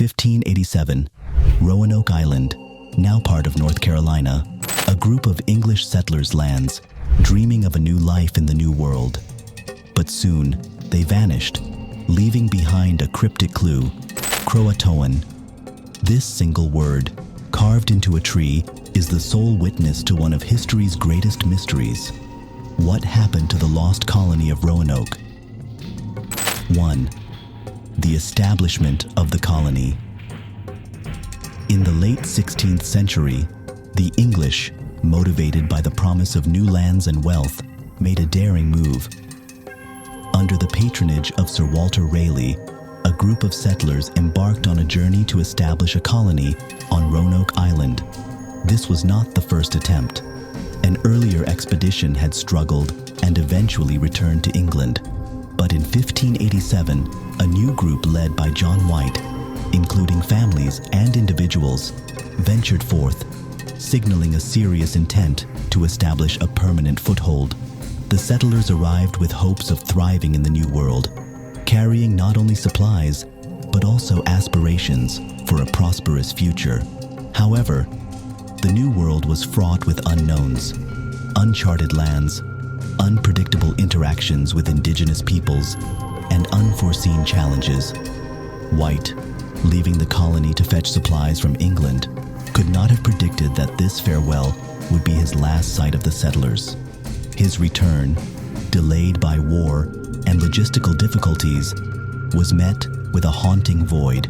1587, Roanoke Island, now part of North Carolina, a group of English settlers lands, dreaming of a new life in the New World. But soon, they vanished, leaving behind a cryptic clue, Croatoan. This single word, carved into a tree, is the sole witness to one of history's greatest mysteries. What happened to the lost colony of Roanoke? 1. The establishment of the colony. In the late 16th century, the English, motivated by the promise of new lands and wealth, made a daring move. Under the patronage of Sir Walter Raleigh, a group of settlers embarked on a journey to establish a colony on Roanoke Island. This was not the first attempt. An earlier expedition had struggled and eventually returned to England. But in 1587, a new group led by John White, including families and individuals, ventured forth, signaling a serious intent to establish a permanent foothold. The settlers arrived with hopes of thriving in the New World, carrying not only supplies, but also aspirations for a prosperous future. However, the New World was fraught with unknowns, uncharted lands, unpredictable interactions with indigenous peoples, and unforeseen challenges. White, leaving the colony to fetch supplies from England, could not have predicted that this farewell would be his last sight of the settlers. His return, delayed by war and logistical difficulties, was met with a haunting void.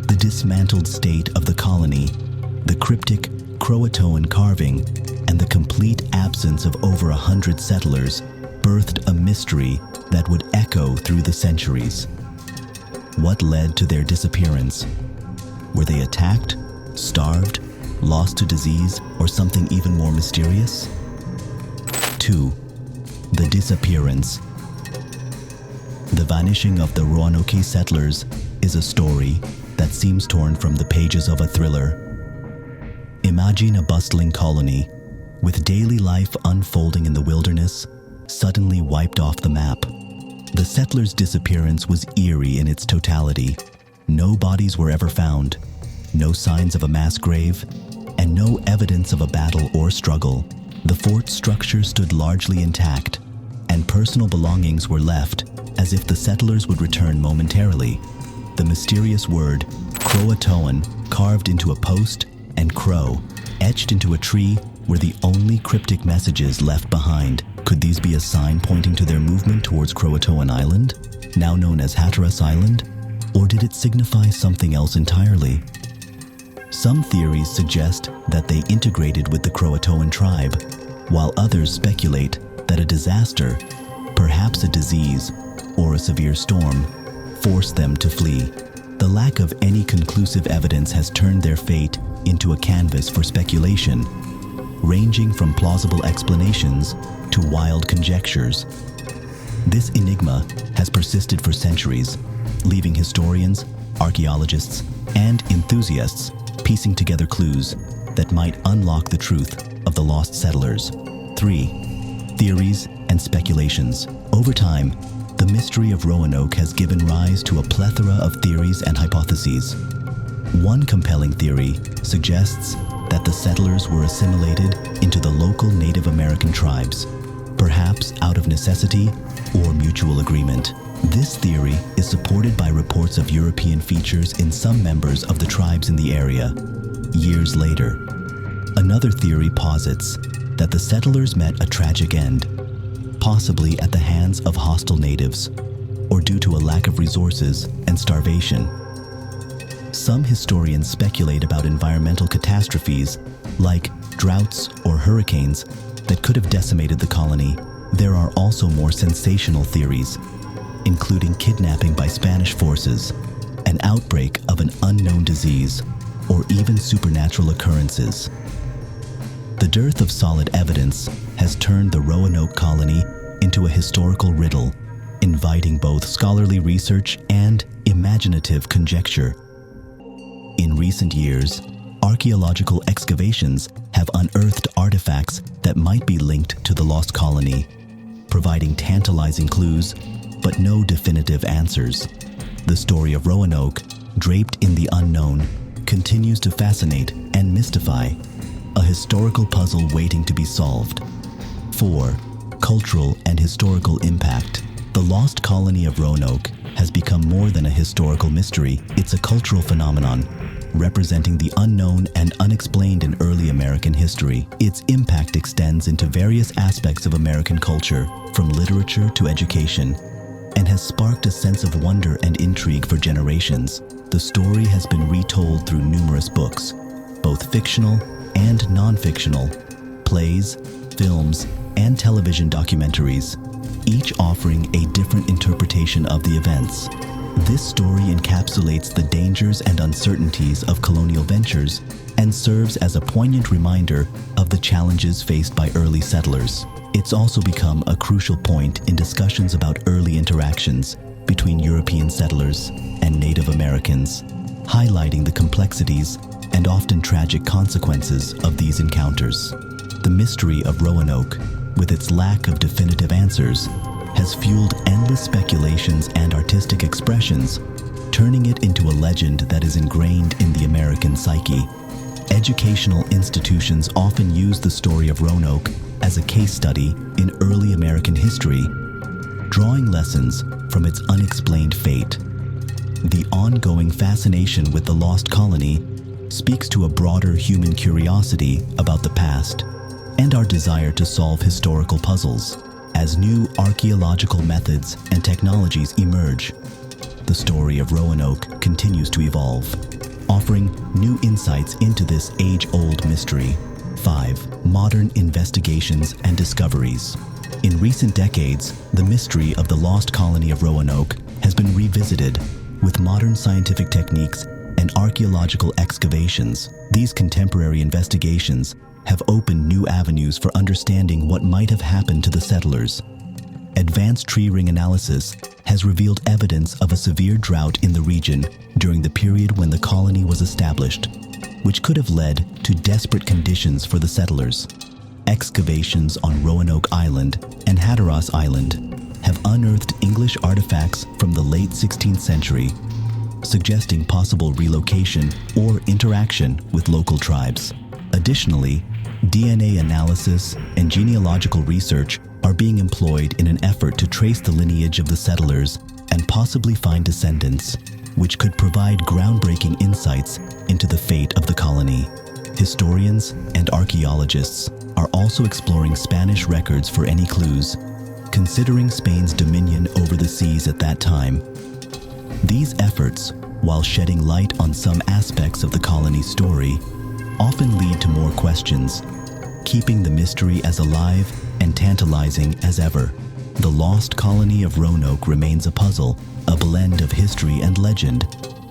The dismantled state of the colony, the cryptic Croatoan carving, and the complete absence of over 100 settlers birthed a mystery that would echo through the centuries. What led to their disappearance? Were they attacked, starved, lost to disease, or something even more mysterious? 2. The Disappearance. The vanishing of the Roanoke settlers is a story that seems torn from the pages of a thriller. Imagine a bustling colony, with daily life unfolding in the wilderness, suddenly wiped off the map. The settlers' disappearance was eerie in its totality. No bodies were ever found, no signs of a mass grave, and no evidence of a battle or struggle. The fort structure stood largely intact, and personal belongings were left as if the settlers would return momentarily. The mysterious word, Croatoan, carved into a post, and crow, etched into a tree, were the only cryptic messages left behind. Could these be a sign pointing to their movement towards Croatoan Island, now known as Hatteras Island? Or did it signify something else entirely? Some theories suggest that they integrated with the Croatoan tribe, while others speculate that a disaster, perhaps a disease or a severe storm, forced them to flee. The lack of any conclusive evidence has turned their fate into a canvas for speculation, ranging from plausible explanations to wild conjectures. This enigma has persisted for centuries, leaving historians, archaeologists, and enthusiasts piecing together clues that might unlock the truth of the lost settlers. 3. Theories and speculations. Over time, the mystery of Roanoke has given rise to a plethora of theories and hypotheses. One compelling theory suggests that the settlers were assimilated into the local Native American tribes, perhaps out of necessity or mutual agreement. This theory is supported by reports of European features in some members of the tribes in the area. Years later, another theory posits that the settlers met a tragic end, possibly at the hands of hostile natives, or due to a lack of resources and starvation. Some historians speculate about environmental catastrophes, like droughts or hurricanes, that could have decimated the colony. There are also more sensational theories, including kidnapping by Spanish forces, an outbreak of an unknown disease, or even supernatural occurrences. The dearth of solid evidence has turned the Roanoke colony into a historical riddle, inviting both scholarly research and imaginative conjecture. In recent years, archaeological excavations have unearthed artifacts that might be linked to the lost colony, providing tantalizing clues, but no definitive answers. The story of Roanoke draped in the unknown, continues to fascinate and mystify, a historical puzzle waiting to be solved. 4. Cultural and historical impact. The Lost Colony of Roanoke has become more than a historical mystery. It's a cultural phenomenon, representing the unknown and unexplained in early American history. Its impact extends into various aspects of American culture, from literature to education, and has sparked a sense of wonder and intrigue for generations. The story has been retold through numerous books, both fictional and non-fictional, plays, films, and television documentaries, each offering a different interpretation of the events. This story encapsulates the dangers and uncertainties of colonial ventures and serves as a poignant reminder of the challenges faced by early settlers. It's also become a crucial point in discussions about early interactions between European settlers and Native Americans, highlighting the complexities and often tragic consequences of these encounters. The mystery of Roanoke, with its lack of definitive answers, has fueled endless speculations and artistic expressions, turning it into a legend that is ingrained in the American psyche. Educational institutions often use the story of Roanoke as a case study in early American history, drawing lessons from its unexplained fate. The ongoing fascination with the lost colony speaks to a broader human curiosity about the past and our desire to solve historical puzzles. As new archaeological methods and technologies emerge, the story of Roanoke continues to evolve, offering new insights into this age-old mystery. 5. Modern investigations and discoveries. In recent decades, the mystery of the lost colony of Roanoke has been revisited with modern scientific techniques and archaeological excavations. These contemporary investigations have opened new avenues for understanding what might have happened to the settlers. Advanced tree ring analysis has revealed evidence of a severe drought in the region during the period when the colony was established, which could have led to desperate conditions for the settlers. Excavations on Roanoke Island and Hatteras Island have unearthed English artifacts from the late 16th century, suggesting possible relocation or interaction with local tribes. Additionally, DNA analysis and genealogical research are being employed in an effort to trace the lineage of the settlers and possibly find descendants, which could provide groundbreaking insights into the fate of the colony. Historians and archaeologists are also exploring Spanish records for any clues, considering Spain's dominion over the seas at that time. These efforts, while shedding light on some aspects of the colony's story, often lead to more questions, keeping the mystery as alive and tantalizing as ever. The Lost Colony of Roanoke remains a puzzle, a blend of history and legend,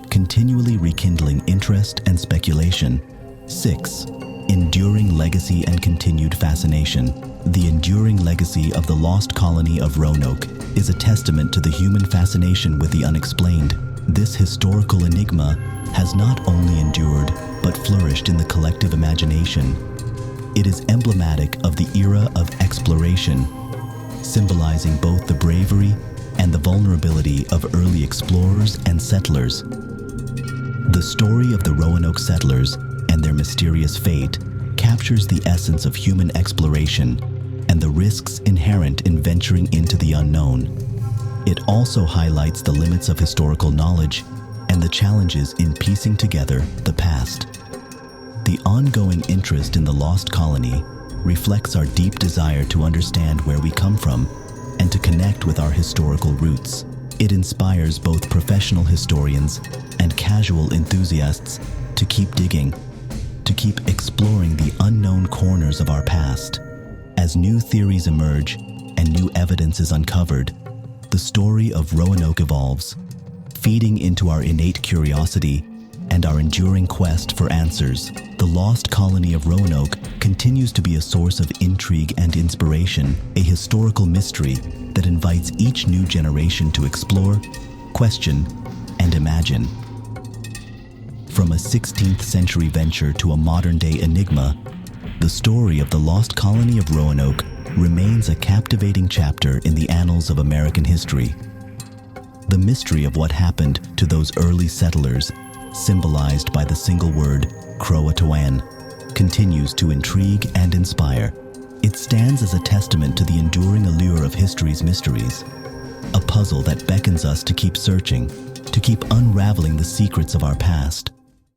continually rekindling interest and speculation. 6. Enduring legacy and continued fascination. The enduring legacy of the Lost Colony of Roanoke is a testament to the human fascination with the unexplained. This historical enigma has not only endured, but flourished in the collective imagination. It is emblematic of the era of exploration, symbolizing both the bravery and the vulnerability of early explorers and settlers. The story of the Roanoke settlers and their mysterious fate captures the essence of human exploration and the risks inherent in venturing into the unknown. It also highlights the limits of historical knowledge and the challenges in piecing together the past. The ongoing interest in the lost colony reflects our deep desire to understand where we come from and to connect with our historical roots. It inspires both professional historians and casual enthusiasts to keep digging, to keep exploring the unknown corners of our past. As new theories emerge and new evidence is uncovered, the story of Roanoke evolves, feeding into our innate curiosity and our enduring quest for answers. The Lost Colony of Roanoke continues to be a source of intrigue and inspiration, a historical mystery that invites each new generation to explore, question, and imagine. From a 16th century venture to a modern-day enigma, the story of the Lost Colony of Roanoke remains a captivating chapter in the annals of American history. The mystery of what happened to those early settlers, symbolized by the single word Croatoan, continues to intrigue and inspire. It stands as a testament to the enduring allure of history's mysteries, a puzzle that beckons us to keep searching, to keep unraveling the secrets of our past.